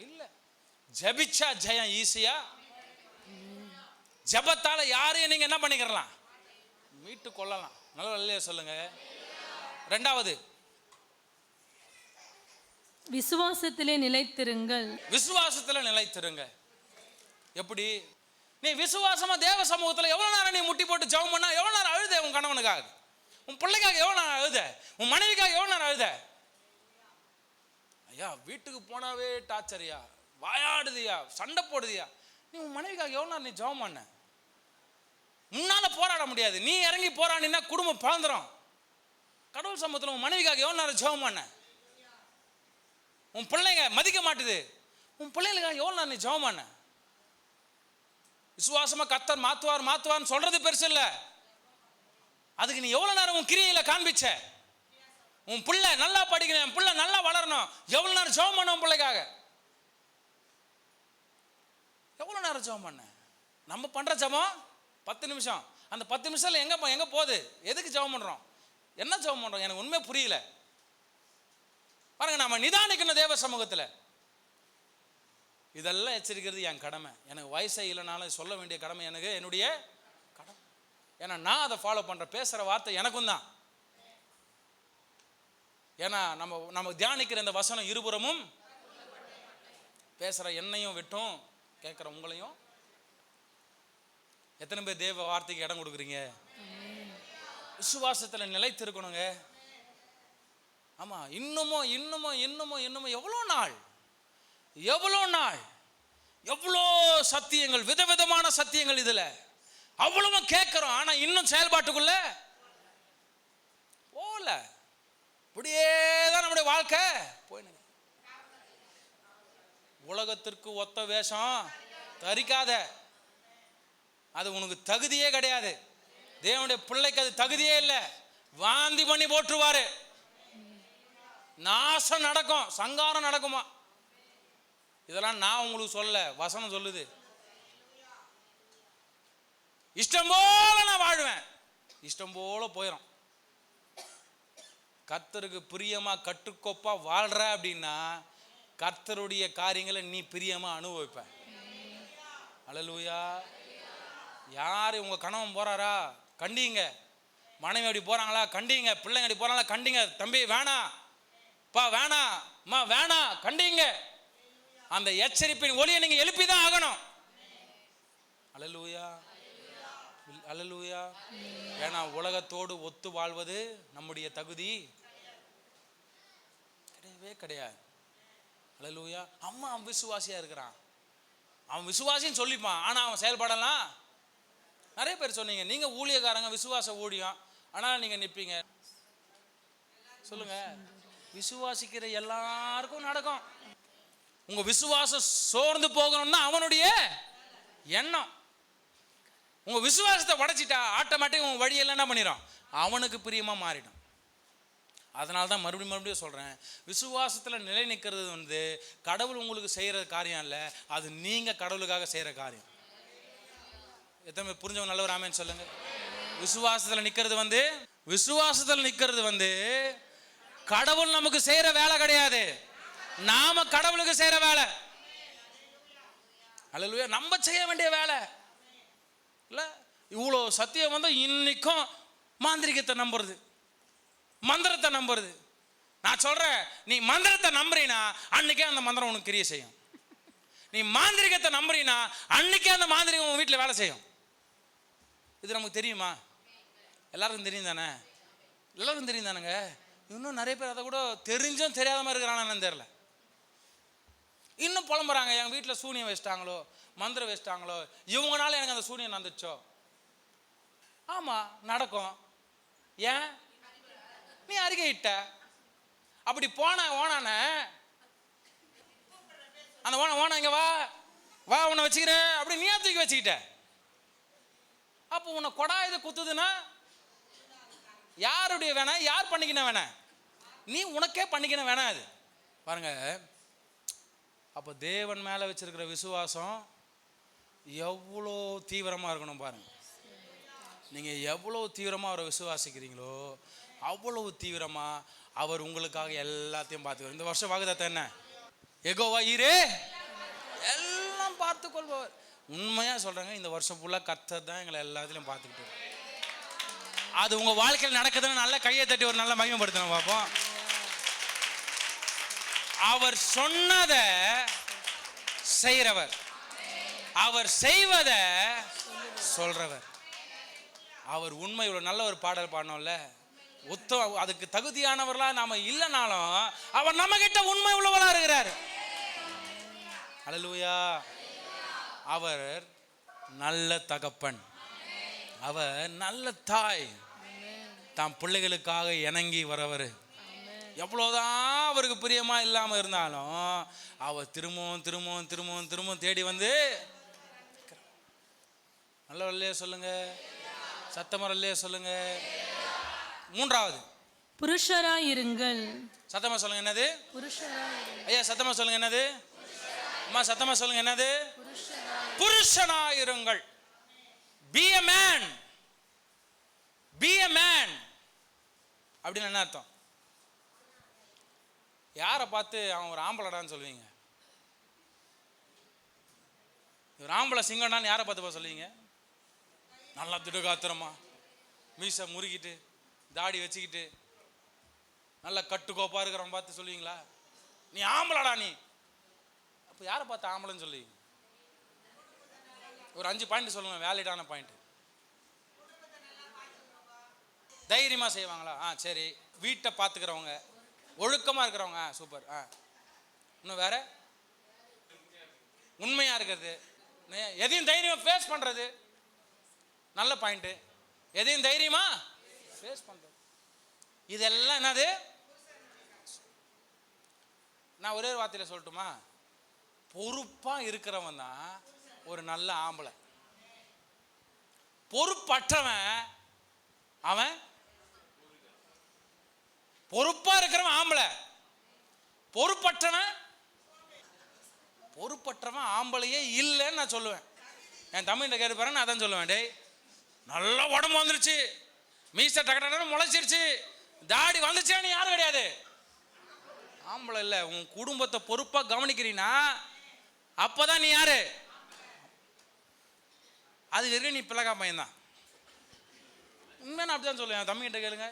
இல்லை. ஜபிச்சா ஜெயம் ஈஸியா. ஜபத்தால யாரையும் நீங்க என்ன பண்ணிக்கிறலாம், மீட்டு கொள்ளலாம். நல்ல இல்லையா சொல்லுங்க. ரெண்டாவது, விசுவாசத்திலே நிலைத்திருங்கள். விசுவாசத்துல நிலைத்திருங்க. எப்படி? நீ விசுவாசமா தேவ சமூகத்துல எவ்வளவு நேரம் நீ முட்டி போட்டு ஜெபம் பண்ணா, எவ்வளவு நேரம் அழுத உன் கணவனுக்காக, உன் பிள்ளைக்காக எவ்வளவு நேரம் அழுத, உன் மனைவிக்காக எவ்வளவு நேரம் அழுத? ஐயா வீட்டுக்கு போனாவே டார்ச்சரியா, வாயாடுதியா, சண்டை போடுதியா. நீ உன் மனைவிக்காக எவ்வளவு நேரம் நீ ஜெபம் பண்ண? முன்னால போராட முடியாது, நீ இறங்கி போராடினா குடும்பம் பழந்துரும். கடவுள் சமூகத்தில் உன் மனைவிக்காக எவ்வளவு நேரம் ஜெபம் பண்ண? உன் பிள்ளைங்க மதிக்க மாட்டுது, உன் பிள்ளைங்களுக்காக எவ்வளவு நேரம் நீ ஜெபம் பண்ண? விசுவாசமா கர்த்தர் மாத்துவார்னு சொல்றது பெருசு இல்ல, அதுக்கு நீ எவ்வளவு நேரம் உன் கிரியையில காண்பிச்ச? உன் பிள்ளை நல்லா படிக்கணும், என் பிள்ளை நல்லா வளரணும், எவ்வளவு நேரம் ஜெபம் பண்ண? உன் பிள்ளைக்காக எவ்வளவு நேரம் ஜெபம் பண்ண? நம்ம பண்ற ஜெபம் 10 நிமிஷம். அந்த 10 நிமிஷத்துல எங்க போகுது? எதுக்கு ஜெபம் பண்றோம்? என்ன ஜெபம் பண்றோம்? எனக்கு உண்மை புரியல. பாருங்க, நம்ம நிதானிக்கணும் தேவ சமூகத்துல. இதெல்லாம் எச்சரிக்கிறது என் கடமை. எனக்கு வயசே இல்லைனாலும் சொல்ல வேண்டிய கடமை எனக்கு, என்னுடைய கடமை. ஏன்னா நான் அதை ஃபாலோ பண்றேன். பேசுற வார்த்தை எனக்கும் தான். ஏன்னா நம்ம தியானிக்கிற இந்த வசனம் இருபுறமும் பேசுற என்னையும் விட்டும் கேட்குற உங்களையும். எத்தனை பேர் தேவ வார்த்தைக்கு இடம் கொடுக்குறீங்க? விசுவாசத்துல நிலைத்திருக்கணுங்க. ஆமா, இன்னமும் எவ்வளோ நாள் எவ்வளோ சத்தியங்கள், விதவிதமான சத்தியங்கள், இதுல அவ்வளவு கேட்கிறோம். ஆனா இன்னும் செயல்பாட்டுக்குள்ள போல. இப்படியேதான் நம்முடைய வாழ்க்கை போயிடுங்க. உலகத்திற்கு ஒத்த வேஷம் தரிக்காத, அது உனக்கு தகுதியே கிடையாது. தேவனுடைய பிள்ளைக்கு அது தகுதியே இல்லை. வாந்தி பண்ணி போட்டுருவாரு, நாசம் நடக்கும், சங்காரம் நடக்குமா. இதெல்லாம் நான் உங்களுக்கு சொல்ல, வசனம் சொல்லுது. இஷ்டம் போல நான் வாழ்வேன், இஷ்டம் போல போயிடும். கர்த்தருக்கு பிரியமா கட்டுக்கோப்பா வாழ்ற அப்படின்னா கர்த்தருடைய காரியங்களை நீ பிரியமா அனுபவிப்ப. அல்லேலூயா. யாரு உங்க கணவன் போறாரா கண்டிங்க, மனைவி அப்படி போறாங்களா கண்டிங்க, பிள்ளைங்க அப்படி போறாங்களா கண்டிங்க. தம்பி வேணாம், பா வேணாம், அம்மா வேணாம், கண்டிங்க. அந்த எச்சரிப்பின் ஒலியை நீங்க எழுப்பிதான் ஆகணும். அல்லேலூயா, அல்லேலூயா. ஏன்னா உலகத்தோடு ஒத்து வாழ்வது நம்முடைய தகுதி கிடையவே கிடையாது. அல்லேலூயா. அம்மா அவன் விசுவாசியா இருக்கிறான், அவன் விசுவாசின்னு சொல்லிப்பான், ஆனா அவன் செயல்படலாம். நிறைய பேர் சொன்னீங்க, நீங்க ஊழியக்காரங்க, விசுவாச ஊழியம், ஆனா நீங்க நிப்பீங்க. சொல்லுங்க, விசுவாசிக்கிற எல்லாருக்கும் நடக்கும். உங்க விசுவாசம் சோர்ந்து போகணும்னா அவனுடைய எண்ணம். உங்க விசுவாசத்தை உடைச்சிட்டா ஆட்டோமேட்டிக் உங்க வழியெல்லாம் என்ன பண்ணிடும், அவனுக்கு பிரியமா மாறிடும். அதனால தான் மறுபடியும் சொல்றேன், விசுவாசத்துல நிலை நிற்கிறது கடவுள் உங்களுக்கு செய்யற காரியம் இல்லை, அது நீங்க கடவுளுக்காக செய்யற காரியம். எத்தனை பேர் புரிஞ்சவங்க நல்ல ஒரு ஆமேன்னு சொல்லுங்க. விசுவாசத்தில் நிக்கிறது வந்து கடவுள் நமக்கு செய்யற வேலை கிடையாது, நாம கடவுளுக்கு செய்யற வேலை. அல்லேலூயா. நம்ம செய்ய வேண்டிய வேலை இல்ல. இவ்வளோ சத்தியம் வந்து இன்னைக்கும் மாந்திரிகத்தை நம்புறது, மந்திரத்தை நம்புறது. நான் சொல்றேன், நீ மந்திரத்தை நம்புறீனா அன்னைக்கே அந்த மந்திரம் உனக்கு கிரியை செய்யும். நீ மாந்திரிகத்தை நம்புறீனா அன்னைக்கே அந்த மாந்திரிகம் உன் வீட்டில் வேலை செய்யும். இது நமக்கு தெரியுமா? எல்லாருக்கும் தெரியும் தானே? எல்லாருக்கும் தெரியும் தானுங்க. இன்னும் நிறைய பேர் அதை கூட தெரிஞ்சும் தெரியாத மாதிரி இருக்கிறான்னு தெரியல. இன்னும் புலம்புறாங்க, எங்கள் வீட்டில் சூனியம் வச்சிட்டாங்களோ, மந்திரம் வச்சிட்டாங்களோ, இவங்கனால எனக்கு அந்த சூனியம் நடந்துச்சோ. ஆமாம், நடக்கும். ஏன்? நீ அறிக்கையிட்ட. அப்படி போன ஓனான அந்த ஓன இங்கே வா உன்னை வச்சுக்கிறேன் அப்படி நீ தூக்கி வச்சுக்கிட்ட. அப்போ உன்னை கொடா இது குத்துதுன்னா யாருடைய வேணா? யார் பண்ணிக்கின வேணா? நீ உனக்கே பண்ணிக்கின வேணா. அது பாருங்க. அப்போ தேவன் மேலே வச்சிருக்கிற விசுவாசம் எவ்வளோ தீவிரமாக இருக்கணும் பாருங்க. நீங்கள் எவ்வளோ தீவிரமாக அவரை விசுவாசிக்கிறீங்களோ அவ்வளவு தீவிரமாக அவர் உங்களுக்காக எல்லாத்தையும் பார்த்துக்குவார். இந்த வருஷம் வாக்குத்தத்தம் என்ன? யெகோவா ஈரே எல்லாம் பார்த்து கொள்பவர். உண்மையாக சொல்கிறாங்க, இந்த வருஷம் ஃபுல்லாக கர்த்தர் தான் எங்களை எல்லாத்துலையும் பார்த்துக்கிட்டு. அது உங்கள் வாழ்க்கையில் நடக்குதுன்னு நல்லா கையை தட்டி ஒரு நல்ல மகிமைப்படுத்தணும் பார்ப்போம். அவர் சொன்னதை செய்கிறவர், அவர் செய்வதை சொல்றவர். அவர் உண்மை. இவ்வளோ நல்ல ஒரு பாடல் பாடணும்ல, அதுக்கு தகுதியானவர்களா நாம இல்லைனாலும் அவர் நம்ம கிட்ட உண்மை உள்ளவரா இருக்கிறார். அல்லேலூயா. அவர் நல்ல தகப்பன், அவர் நல்ல தாய், தாம் பிள்ளைகளுக்காக இணங்கி வரவர். எவ்வளோதான் அவருக்கு பிரியமா இல்லாம இருந்தாலும் அவர் திரும்பவும் தேடி வந்து நல்ல இல்லையா சொல்லுங்க, சத்தமரம் இல்லையா சொல்லுங்க. மூன்றாவது, புருஷராயிருங்கள். சத்தமா சொல்லுங்க என்னது? ஐயா சத்தமா சொல்லுங்க என்னது? அம்மா சத்தமா சொல்லுங்க என்னது? புருஷனாயிருங்கள். Be a man. Be a man அப்படின்னு என்ன அர்த்தம்? யாரை பார்த்து அவன் ஒரு ஆம்பளடான்னு சொல்லுவீங்க? ஒரு ஆம்பளை சிங்கம்டான்னு யாரை பார்த்து சொல்லுவீங்க? நல்லா திடுகாத்திரமா மீசை முறுக்கிட்டு தாடி வச்சுக்கிட்டு நல்லா கட்டுக்கோப்பா இருக்கிறவன் பார்த்து சொல்லுவீங்களா நீ ஆம்பளடா நீ? அப்போ யாரை பார்த்து ஆம்பளைன்னு சொல்லுவீங்க? ஒரு 5 பாயிண்ட் சொல்லுங்க, வேலிடான பாயிண்ட். தைரியமா செய்வாங்களா? சரி. வீட்டை பார்த்துக்கிறவங்க, ஒழுக்கமா இருக்கிறவங்க, சூப்பர். இன்னும் வேற? உண்மையா இருக்கிறது, எதையும் தைரியமா ஃபேஸ் பண்றது, நல்ல பாயிண்ட். எதையும் தைரியமா ஃபேஸ் பண்றது, இதெல்லாம் என்னது? நான் ஒரே ஒரு வார்த்தையில சொல்லட்டுமா? பொறுப்பா இருக்கிறவன் தான் ஒரு நல்ல ஆம்பளை. பொறுப்பற்றவன் அவன். பொறுப்பா இருக்கிறவன் ஆம்பளை, பொறுப்பற்றவன் ஆம்பளையே இல்லைன்னு நான் சொல்லுவேன். என் தமிழ்ல கேட்டு பாருங்க, நான் அதான் சொல்லுவேன். டேய் நல்லா உடம்பு வந்துருச்சு, மீசை டக்கு முளைச்சிருச்சு, தாடி வந்துச்சுன்னு யாரும் கிடையாது, ஆம்பளை இல்லை. உன் குடும்பத்தை பொறுப்பா கவனிக்கிறீன்னா அப்பதான் நீ யாரு? அது வரைக்கும் நீ பிள்ளைகா பையன்தான். உண்மையா நான் அப்படிதான் சொல்லுவேன். என் தம்பிகிட்ட கேளுங்க,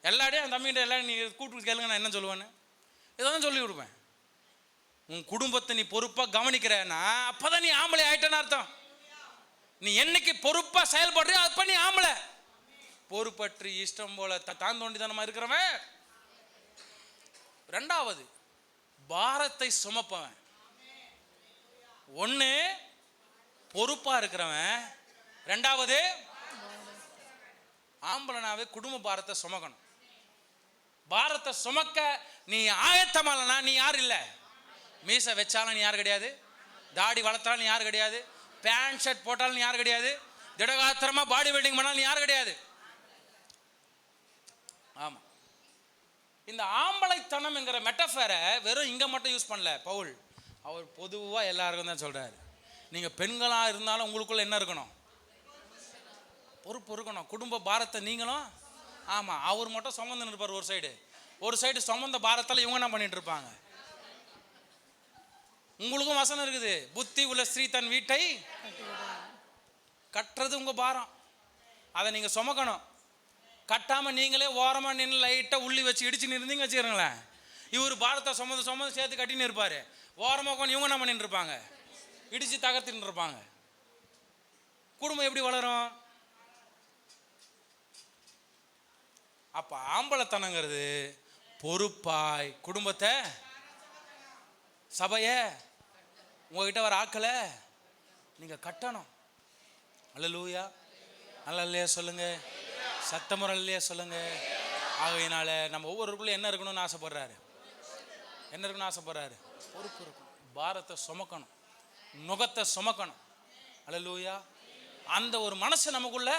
எல்லாரையும் என் தம்பிகிட்ட எல்லாரும் நீ கூப்பிட்டு கேளுங்க, நான் என்ன சொல்லுவேன்னு இதான் சொல்லி கொடுப்பேன். உன் குடும்பத்தை நீ பொறுப்பா கவனிக்கிறேன்னா அப்பதான் நீ ஆம்பளை ஆயிட்டேன்னு அர்த்தம். நீ என்னைக்கு பொறுப்பா செயல்படுறியோ அப்ப நீ ஆம்பளை. பொறுப்பற்று இஷ்டம் போல தாந்தோண்டித்தனமா இருக்கிறவன். ரெண்டாவது, பாரத்தை சுமப்பவன். ஒண்ணு பொறுப்பா இருக்கிறவன், ரெண்டாவது ஆம்பளனாவே குடும்ப பாரத்தை சுமக்கணும். பாரத்தை சுமக்க நீ ஆயத்தமாலனா நீ யார் இல்லை. மீசை வச்சாலும் நீ யார் கிடையாது, தாடி வளர்த்தாலும் நீ யார் கிடையாது, பேண்ட் ஷர்ட் போட்டாலும் நீ யார் கிடையாது, திடகாத்திரமா பாடி பில்டிங் பண்ணாலும் நீ யார் கிடையாது. ஆமா, இந்த ஆம்பளைத்தனம் என்கிற மெட்டஃபரை வெறும் இங்க மட்டும் யூஸ் பண்ணல பவுல், அவர் பொதுவா எல்லாருக்கும் தான் சொல்றாரு. நீங்க பெண்களா இருந்தாலும் உங்களுக்குள்ள என்ன இருக்கணும்? பொறுப்பு இருக்கணும். குடும்ப பாரத்தை நீங்களும். ஆமாம், அவர் மட்டும் சுமந்துன்னு இருப்பார் ஒரு சைடு சுமந்த பாரத்தால் இவங்க என்ன பண்ணிட்டு இருப்பாங்க. உங்களுக்கும் வசனம் இருக்குது, புத்தி உள்ள ஸ்திரீ தன் வீட்டை கட்டுறது உங்க பாரம். அதை நீங்க சுமக்கணும். கட்டாம நீங்களே ஓரமா நின்று லைட்டா உள்ளி வச்சு இடிச்சு நிறுந்தீங்க வச்சுக்கிறீங்களேன், இவர் பாரத்தை சுமந்து சேர்த்து கட்டின்னு இருப்பாரு. ஓரமா உட்காந்து இவங்க என்ன பண்ணிட்டு இருப்பாங்க, இடிச்சு தகர்த்துட்டு இருப்பாங்க. குடும்பம் எப்படி வளரும்? அப்ப ஆம்பளத்தனங்கிறது பொறுப்பாய் குடும்பத்தை, சபைய, உங்ககிட்ட வர ஆக்களை நீங்க கட்டணும். அல்லேலூயா, நல்ல சொல்லுங்க, சத்தமுறையிலேயே சொல்லுங்க. ஆகையினால நம்ம ஒவ்வொருக்குள்ள என்ன இருக்கணும்னு ஆசைப்படுறாரு, என்ன இருக்கணும்னு ஆசைப்படுறாரு? பொறுப்பு இருக்கும். பாரத்தை சுமக்கணும், நுகத்தை சுமக்கணும். அல்லேலூயா. அந்த ஒரு மனசு நமக்குள்ள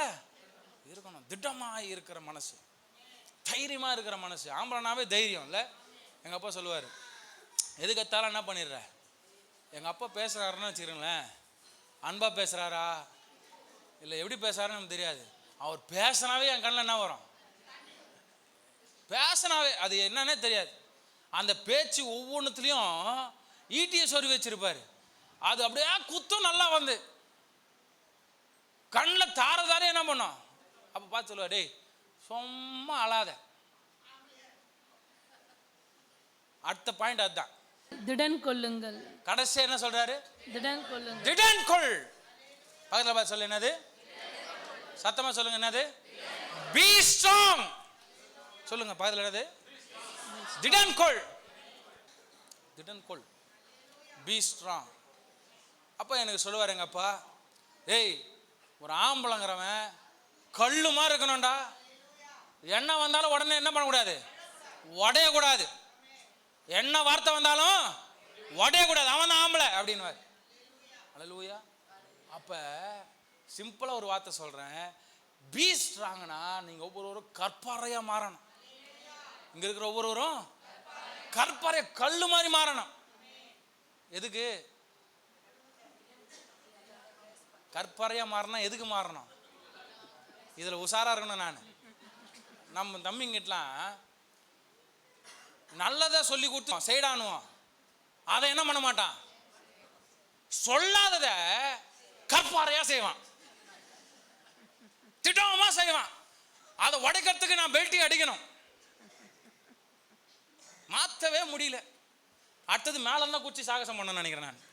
இருக்கணும். திடமாக இருக்கிற மனசு, தைரியமா இருக்கிற மனசு. ஆம்பளனாவே தைரியம் இல்லை. எங்க அப்பா சொல்லுவார், எதுக்கத்தாலும் என்ன பண்ணிடுற, எங்க அப்பா பேசுறாருன்னு வச்சுக்கிறீங்களேன், அன்பா பேசுறாரா இல்லை எப்படி பேசுறாருன்னு நமக்கு தெரியாது. அவர் பேசினாவே என் கண்ணில் என்ன வரும், பேசினாவே அது என்னன்னே தெரியாது. அந்த பேச்சு ஒவ்வொன்றுத்துலையும் ஈட்டியை சொருவி வச்சிருப்பாரு. அது அப்படியே குத்தும் நல்லா வந்து கண்ணில் தாரதாரே என்ன பண்ணும். அப்போ பார்த்து சொல்லுவா, டேய் சும்மா அழாத. அடுத்த பாயிண்ட் அதுதான், திடன் கொள்ளுங்கள். கடைசி என்ன சொல்றாரு? திடன் கொள்ளுங்கள். திடன் கொள். பக்கத்துல பார்த்து சொல்லு, என்னது? சத்தமா சொல்லுங்க, என்னது? Be strong. சொல்லுங்க பக்கத்துல, என்னது? திடன் கொள். திடன் கொள், பி ஸ்ட்ராங். அப்ப எனக்கு சொல்லுவார் எங்க அப்பா, ஏய் ஒரு ஆம்பளைங்கிறவன் கல்லுமா இருக்கணும்டா. என்ன வந்தாலும் உடனே என்ன பண்ணக்கூடாது, உடையக்கூடாது. என்ன வார்த்தை வந்தாலும் உடையக்கூடாது, அவன் தான் ஆம்பளை அப்படின்னு. அல்லேலூயா. அப்ப சிம்பிளா ஒரு வார்த்தை சொல்றேன், பி ஸ்ட்ராங்னா நீங்க ஒவ்வொருவரும் கற்பாறையா மாறணும். இங்க இருக்கிற ஒவ்வொருவரும் கற்பாறை கல்லு மாதிரி மாறணும். எதுக்கு கற்பாறையா மாறணும்? எதுக்கு மாறணும்? இதுல உஷாரா இருக்கணும். நான் நம்ம தம்பிங்கிட்டலாம் நல்லதை சொல்லி கொடுத்து சைடானுவோம், அதை என்ன பண்ண மாட்டான், சொல்லாதத கற்பாறையா செய்வான், திட்டமா செய்வான். அதை உடைக்கிறதுக்கு நான் பெல்ட்டி அடிக்கணும், மாத்தவே முடியல. அடுத்தது மேல தான் குச்சி சாகசம் பண்ண நினைக்கிறேன் நான்.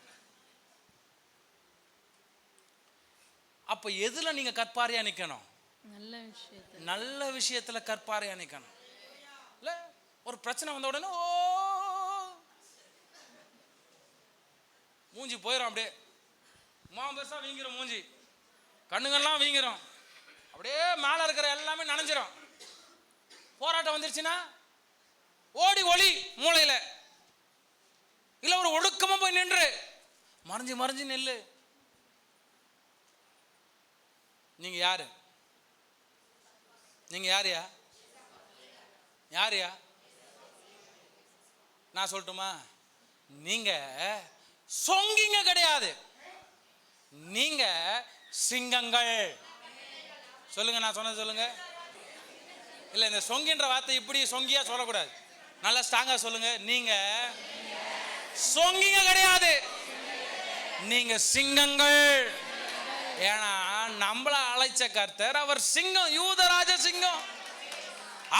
அப்ப எதுல நீங்க கற்பாறையா நிக்கணும்? நல்ல விஷயத்துல கற்பாறையா நிக்கணும். இல்ல ஒரு பிரச்சனை வந்த உடனே ஓ மூஞ்சி போயிடும், அப்படியே பெருசா வீங்கிரும் மூஞ்சி, கண்ணுங்கள்லாம் வீங்கிரும், அப்படியே மேல இருக்கிற எல்லாமே நனைஞ்சிரும். போராட்டம் வந்துருச்சுன்னா ஓடி ஒளி மூளையில, இல்ல ஒரு ஒடுக்கமா போய் நின்று மறைஞ்சு மறைஞ்சு நெல்லு. நீங்க யாரு? நீங்க யாரையா? யாரையா? நான் சொல்லட்டுமா? நீங்க சொங்கிங்க கிடையாது, நீங்க சிங்கங்கள். சொல்லுங்க, நான் சொன்னது சொல்லுங்க. இல்ல இந்த சொங்கின்ற வார்த்தை இப்படி சொங்கியா சொல்லக்கூடாது, நல்லா ஸ்ட்ராங்கா சொல்லுங்க. நீங்க சொங்கிங்க கிடையாது, நீங்க சிங்கங்கள். ஏன்னா நம்மள அழைச்ச கர்த்தர் அவர் சிங்கம், யூதராஜ சிங்கம்.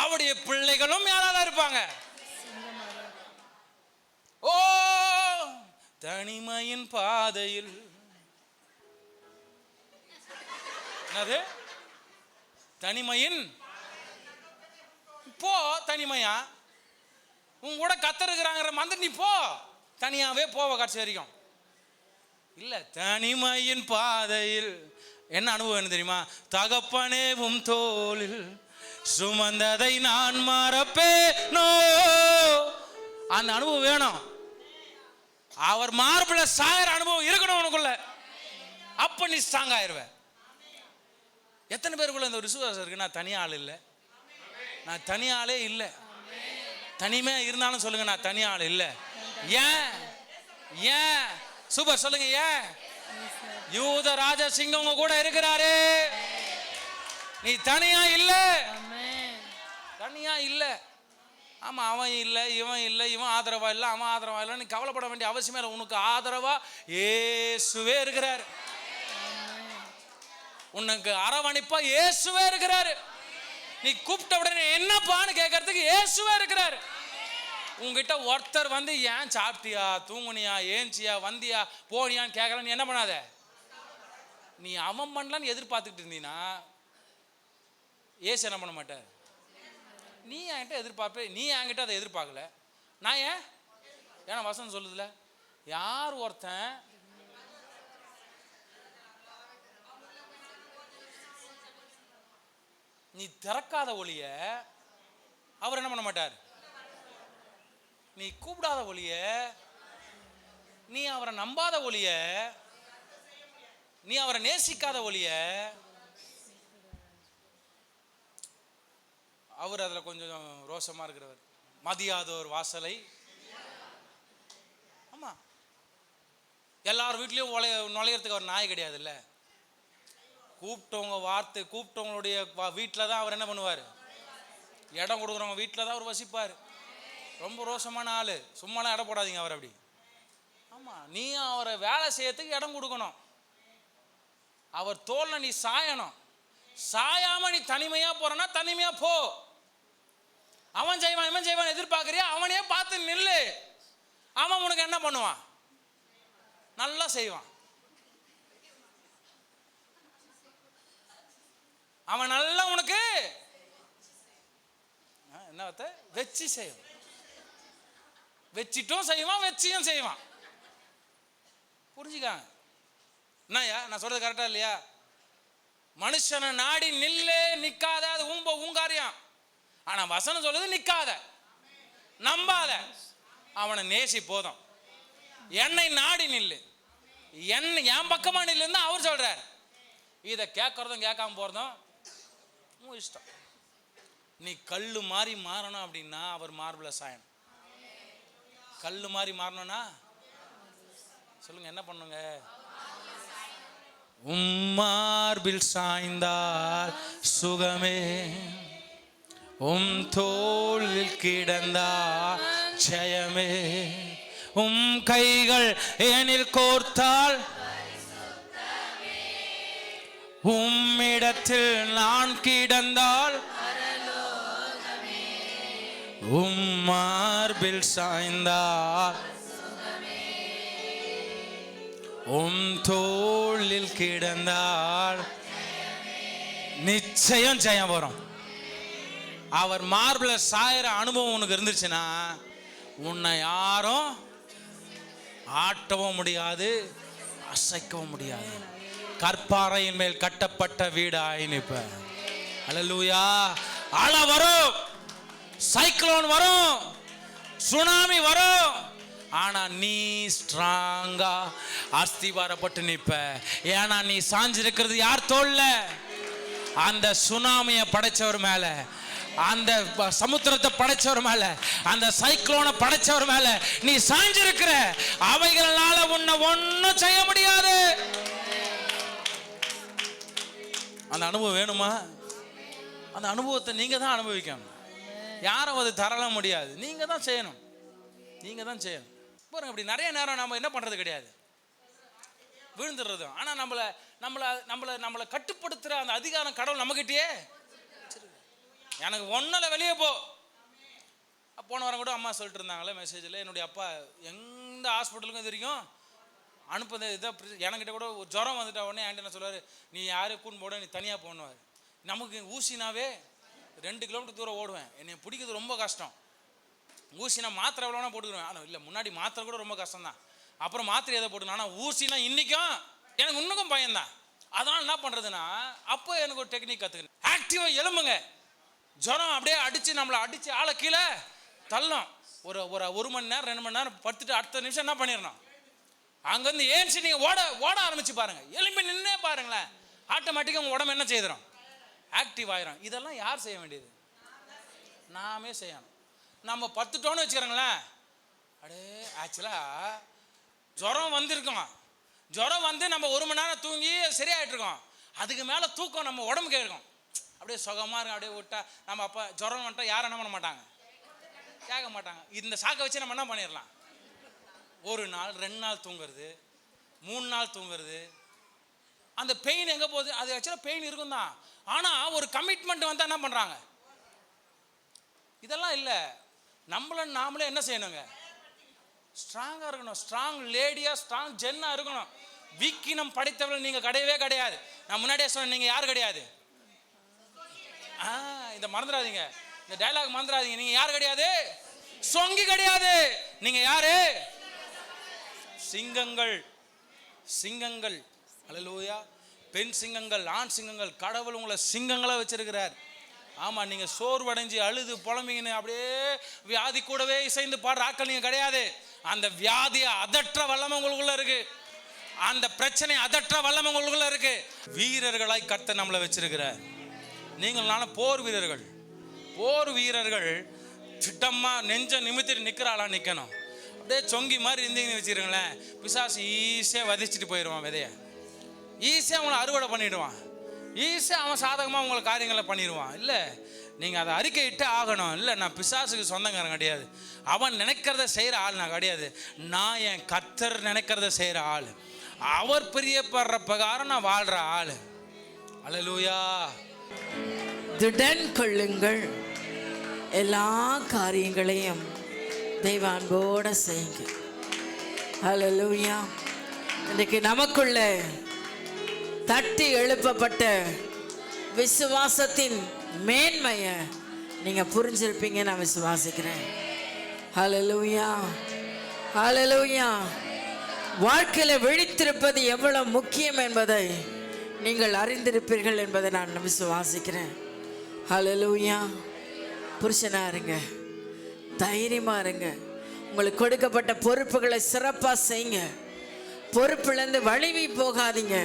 அவருடைய பிள்ளைகளும் யாராவது இருப்பாங்க. ஓ தனிமையின் பாதையில், என்னது தனிமையின்? போ தனிமையா, உங்க கூட கத்தர் இருக்கிறாங்கிற மாதிரி நீ போ, தனியாவே போவ கடைசி வரைக்கும். இல்ல தனிமையின் பாதையில் என்ன அனுபவம் தெரியுமா? தகப்பனேவும் தோளில் சுமந்ததை நான் மறப்பேனோ, அந்த அனுபவம் வேணும். அவர் மார்பிள சாயற அனுபவம் இருக்கணும் உனக்குள்ள, அப்ப நீ ஸ்ட்ராங் ஆயிருவ. எத்தனை பேருக்குள்ள இந்த விசுவாசம் இருக்கு? நான் தனி ஆள் இல்லை, நான் தனி ஆளே இல்லை. தனிமையா இருந்தாலும் சொல்லுங்க, நான் தனி ஆள் இல்லை. ஏன்? ஏன்? சூப்பர் சொல்லுங்க. ஏன்? யூத ராஜ சிங்கம் உங்க கூட இருக்கிறாரு. நீ தனியா இல்லை, ஆமென். தனியா இல்லை. ஆமா, அவன் இல்லை, இவன் இல்லை, இவன் ஆதரவா இல்லை, அவன் ஆதரவா இல்லை, நீ கவலைப்பட வேண்டிய அவசியமே இல்லை. உனக்கு ஆதரவா இயேசுவே இருக்கிறாரு. உனக்கு அரவணைப்பா இயேசுவே இருக்கிறாரு. நீ கூப்பிட்ட உடனே என்னப்பான்னு கேட்கறதுக்கு இயேசுவே இருக்கிறாரு. உங்ககிட்ட ஒருத்தர் வந்து ஏன் சாப்பிட்டியா, தூங்குனியா, ஏஞ்சியா, வந்தியா, போனியான்னு கேட்கல, நீ என்ன பண்ணாத. நீ அவன் பண்ணலான்னு எதிர்பார்த்துக்கிட்டு இருந்தீங்கன்னா ஏசு என்ன பண்ண மாட்டார். நீ என்கிட்ட எதிர்பார்ப்ப, நீ என்கிட்ட அதை எதிர்பார்க்கல, நான் ஏன்? ஏன்னா வசனம் சொல்லுதுல, யார் ஒருத்தன் நீ திறக்காத ஒளிய அவர் என்ன பண்ண மாட்டார். நீ கூப்பிடாத ஒளிய, நீ அவரை நம்பாத ஒளிய, நீ அவரை நேசிக்காத ஒளிய அவர் அதில் கொஞ்சம் ரோஷமா இருக்கிறவர். மதியாதோர் வாசலை. ஆமா, எல்லார் வீட்லயும் நுழையறதுக்கு அவர் நாய் கிடையாதுல்ல. கூப்பிட்டவங்க வார்த்தை, கூப்பிட்டவங்களுடைய வீட்டில் தான் அவர் என்ன பண்ணுவார். இடம் கொடுக்குறவங்க வீட்டில் தான் அவர் வசிப்பார். ரொம்ப ரோஷமான ஆளு, சும்மாலாம் இடம் போடாதீங்க அவர் அப்படி. ஆமா, நீ அவரை வேலை செய்யறதுக்கு இடம் கொடுக்கணும். அவர் தோல்ல நீ சாயணும். சாயாம நீ தனிமையா போறனா தனிமையா போ. அவன் செய்வான் இவன் செய்வான் எதிர்பார்க்கறியா, அவனையே பார்த்து நில்லு. அவன் உனக்கு என்ன பண்ணுவான், நல்லா செய்வான். அவன் நல்லா உனக்கு என்ன வச்சு செய்வான். வச்சிட்டும் செய்வான், வச்சியும் செய்வான். புரிஞ்சுக்காங்க என்னய்யா, நான் சொல்றது கரெக்டா இல்லையா? மனுஷனை நாடி நில்லே, நிக்காத, அது ஊங்காரியம். ஆனா வசனம் சொல்லுது நிக்காத, நம்பாத, அவனை நேசி போதும். என்னை நாடி நில்லு, என் பக்கமா நில்லுன்னு அவர் சொல்றாரு. இதை கேட்கறதும் கேட்காம போறதும் உன் இஷ்டம். நீ கல்லு மாதிரி மாறணும் அப்படின்னா அவர் மார்பிள சாயணும். கல்லு மாதிரி மாறணும்னா சொல்லுங்க என்ன பண்ணுங்க. மார்பில் சாய்ந்தால் சுகமே, தோளில் கிடந்தா ஜெயமே, கைகள் எனில் கோர்த்தால் இடத்தில் நான் கிடந்தால் மார்பில் சாய்ந்தால் தோளில் கிடந்தால் நிச்சயம் ஜெயம் வரும். அவர் மார்பில் சாயிற அனுபவம் உனக்கு இருந்துச்சுன்னா உன்னை யாரும் ஆட்டவும் முடியாது, அசைக்கவும் முடியாது. கற்பாறையின் மேல் கட்டப்பட்ட வீடாய் நிற்ப. அல்லேலூயா. அலை வரும், சைக்ளோன் வரும், சுனாமி வரும், ஆனா நீ ஸ்ட்ராங்கா அஸ்திவாரப்பட்டு நிற்ப. ஏன்னா நீ சாஞ்சிருக்கிறது யார் தோல்ல? அந்த சுனாமியை படைச்சவர் மேல, அந்த சமுத்திரத்தை படைச்சவர் மேல, அந்த சைக்ளோனை படைச்சவர் மேல நீ சாஞ்சிருக்கிற. அவைகளால உன்னை ஒன்னும் செய்ய முடியாது. அந்த அனுபவம் வேணுமா? அந்த அனுபவத்தை நீங்க தான் அனுபவிக்கணும். யாரும் அது தரலாம் முடியாது. நீங்க தான் செய்யணும், நீங்க தான் செய்யணும். பாருங்க, அப்படி நிறைய நேரம் நம்ம என்ன பண்றது கிடையாது, விழுந்துடுறது. ஆனா நம்மளை நம்மளை நம்மளை நம்மளை கட்டுப்படுத்துற அந்த அதிகாரம் கடவுள் நம்மகிட்டயே. எனக்கு ஒன்னும் வெளியே போ. போன வாரம் கூட அம்மா சொல்லிட்டு இருந்தாங்களே மெசேஜில், என்னுடைய அப்பா எந்த ஹாஸ்பிட்டலுக்கும் இது வரைக்கும் அனுப்புது. இதை என்கிட்ட கூட ஒரு ஜுரம் வந்துட்டா உடனே என்கிட்ட என்ன சொல்லுவார், நீ யாரும் கூண்டு போட, நீ தனியாக போகணுவார். நமக்கு ஊசினாவே 2 கிலோமீட்டர் தூரம் ஓடுவேன். என்னை பிடிக்கிறது ரொம்ப கஷ்டம். ஊசினா மாத்திரை எவ்வளோனா போட்டுக்குவேன். ஆனால் இல்லை, முன்னாடி மாத்திரை கூட ரொம்ப கஷ்டம் தான். அப்புறம் மாத்திரை எதை போட்டுக்கணும். ஆனால் ஊசினா இன்றைக்கும் எனக்கு இன்னும் பயம்தான். அதனால் என்ன பண்ணுறதுன்னா, அப்போ எனக்கு ஒரு டெக்னிக் கற்றுக்கணும். ஆக்டிவாக எலும்புங்க. ஜுரம் அப்படியே அடித்து நம்மளை அடித்து ஆளை கீழே தள்ளும். ஒரு 1 மணி நேரம் 2 மணி நேரம் படுத்துட்டு அடுத்த நிமிஷம் என்ன பண்ணிடணும், அங்கேருந்து ஏன்ச்சு நீங்கள் ஓட ஆரம்பிச்சு பாருங்கள். எலும்பி நின்னே பாருங்களேன், ஆட்டோமேட்டிக்காக உங்கள் உடம்பு என்ன செய்திடும், ஆக்டிவ் ஆயிரும். இதெல்லாம் யார் செய்ய வேண்டியது? நாமே செய்யணும். நம்ம பத்துட்டோன்னு வச்சுக்கிறோங்களேன். அடே ஆக்சுவலாக ஜுரம் வந்திருக்கோம், ஜுரம் வந்து நம்ம 1 மணி நேரம் தூங்கி சரியாயிட்டு இருக்கோம். அதுக்கு மேலே தூக்கம் நம்ம உடம்புக்கு இருக்கும். அப்படியே சுகமாக இருக்கும். அப்படியே விட்டா நம்ம அப்பா ஜுரம் வந்துட்டா யாரும் என்ன பண்ண மாட்டாங்க, கேட்க மாட்டாங்க. இந்த சாக்கை வச்சு நம்ம என்ன பண்ணிடலாம், 1 நாள் 2 நாள் தூங்குறது, 3 நாள் தூங்குறது. அந்த பெயின் எங்கே போகுது, அது ஆக்சுவலாக பெயின் இருக்கும் தான், ஆனால் ஒரு கமிட்மெண்ட் வந்தால் என்ன பண்ணுறாங்க, இதெல்லாம் இல்லை. நாமளே என்ன செய்யணுங்க, ஸ்ட்ராங்காக இருக்கணும். ஸ்ட்ராங் லேடியாக ஸ்ட்ராங் ஜென்னாக இருக்கணும். வீக்கினம் படைத்தவர்கள் நீங்கள் கிடையவே கிடையாது. நான் முன்னாடியே சொன்னேன், நீங்கள் யார் கிடையாது. இதை மறந்துடாதீங்க, இந்த டைலாக் மறந்துடாதீங்க. நீங்கள் யார் கிடையாது, சொங்கி கிடையாது. நீங்கள் யாரு, சிங்கங்கள். சிங்கங்கள், அல்லேலூயா. பெண் சிங்கங்கள், ஆண் சிங்கங்கள். கடவுள் உங்களை சிங்கங்களாக வச்சிருக்கிறார். ஆமாம், நீங்கள் சோர்வடைஞ்சு அழுது புலம்பிங்கன்னு அப்படியே வியாதி கூடவே இசைந்து பாடுற ஆட்கள் நீங்கள் கிடையாது. அந்த வியாதியை அதற்ற வல்லமை உங்களுக்குள்ள இருக்கு. அந்த பிரச்சனை அதற்ற வல்லமை உங்களுக்குள்ள இருக்கு. வீரர்களாய் கர்த்தர் நம்மளை வச்சிருக்கிறார். நீங்கள் நானும் போர் வீரர்கள். போர் வீரர்கள் திட்டமா நெஞ்ச நிமித்திட்டு நிற்கிறாளா நிற்கணும். அப்படியே சொங்கி மாதிரி இருந்தீங்கன்னு வச்சுருங்களேன், பிசாசு ஈஸியாக வதிச்சுட்டு போயிடுவான். விதைய ஈஸியாக அவங்களை அறுவடை பண்ணிடுவான். ஈஸியாக அவன் சாதகமாக உங்களை காரியங்களை பண்ணிடுவான். இல்லை, நீங்கள் அதை அறிக்கையிட்டு ஆகணும். இல்லை, நான் பிசாசுக்கு சொந்தக்காரன் கிடையாது. அவன் நினைக்கிறத செய்கிற ஆள் நான் கிடையாது. நான் என் கர்த்தர் நினைக்கிறத செய்கிற ஆள். அவர் பிரியப்படுற பிரகாரம் நான் வாழ்கிற ஆள். அல்லேலூயா. திடன் கொள்ளுங்கள், எல்லா காரியங்களையும் தெய்வ அன்போடு செய்யுங்க. அல்லேலூயா. இன்றைக்கு நமக்குள்ள தட்டி எழுப்பப்பட்ட விசுவாசத்தின் மேன்மையை நீங்க புரிஞ்சிருப்பீங்க, நான் விசுவாசிக்கிறேன். ஹல்லேலூயா, ஹல்லேலூயா. வாழ்க்கையில விழித்திருப்பது எவ்வளவு முக்கியம் என்பதை நீங்கள் அறிந்திருப்பீர்கள் என்பதை நான் விசுவாசிக்கிறேன். ஹல்லேலூயா. புருஷனா இருங்க, தைரியமா இருங்க. உங்களுக்கு கொடுக்கப்பட்ட பொறுப்புகளை சிறப்பா செய்யுங்க. பொறுப்புலேருந்து வழுவி போகாதீங்க.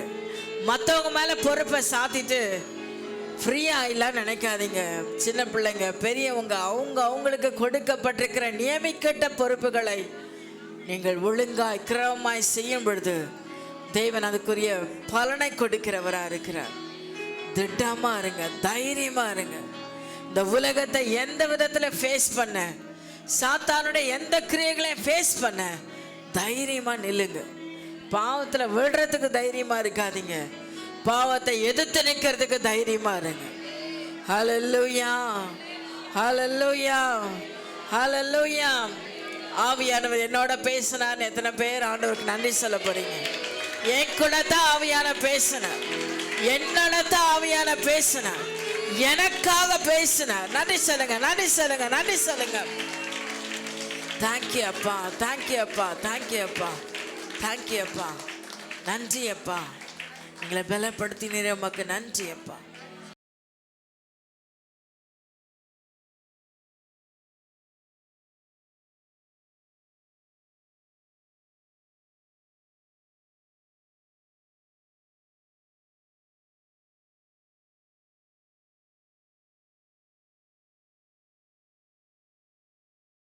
மற்றவங்க மேலே பொறுப்பை சாத்திட்டு ஃப்ரீயாக ஆயிடலான்னு நினைக்காதீங்க. சின்ன பிள்ளைங்க, பெரியவங்க, அவங்களுக்கு கொடுக்கப்பட்டிருக்கிற நியமிக்கப்பட்ட பொறுப்புகளை நீங்கள் ஒழுங்காய் கிரமமாய் செய்யும் பொழுது தேவன் அதுக்குரிய பலனை கொடுக்கிறவராக இருக்கிறார். திட்டமாக இருங்க, தைரியமாக இருங்க. இந்த உலகத்தை எந்த விதத்தில் ஃபேஸ் பண்ண, சாத்தானுடைய எந்த கிரியைகளையும் ஃபேஸ் பண்ண தைரியமாக நில்லுங்க. பாவத்தில் விழுறதுக்கு தைரியமா இருக்காதீங்க, பாவத்தை எதிர்த்து நிற்கிறதுக்கு தைரியமா இருங்க. ஹல்லேலூயா, ஹல்லேலூயா, ஹல்லேலூயா. ஆவியானவர் என்னோட பேசினார். எத்தனை பேர் ஆண்டவருக்கு நன்றி சொல்ல போறீங்க? என் கூட தான் ஆவியான பேசினார், என்னோட தான் ஆவியான பேசினார், எனக்காக பேசினார். நன்றி சொல்லுங்க, நன்றி சொல்லுங்க, நன்றி சொல்லுங்க. தேங்க்யூ அப்பா, தேங்க்யூ அப்பா, தேங்க்யூ அப்பா, தேங்க்யூ அப்பா. நன்றி அப்பா, எங்களை பலப்படுத்தினீரே, உமக்கு நன்றி அப்பா.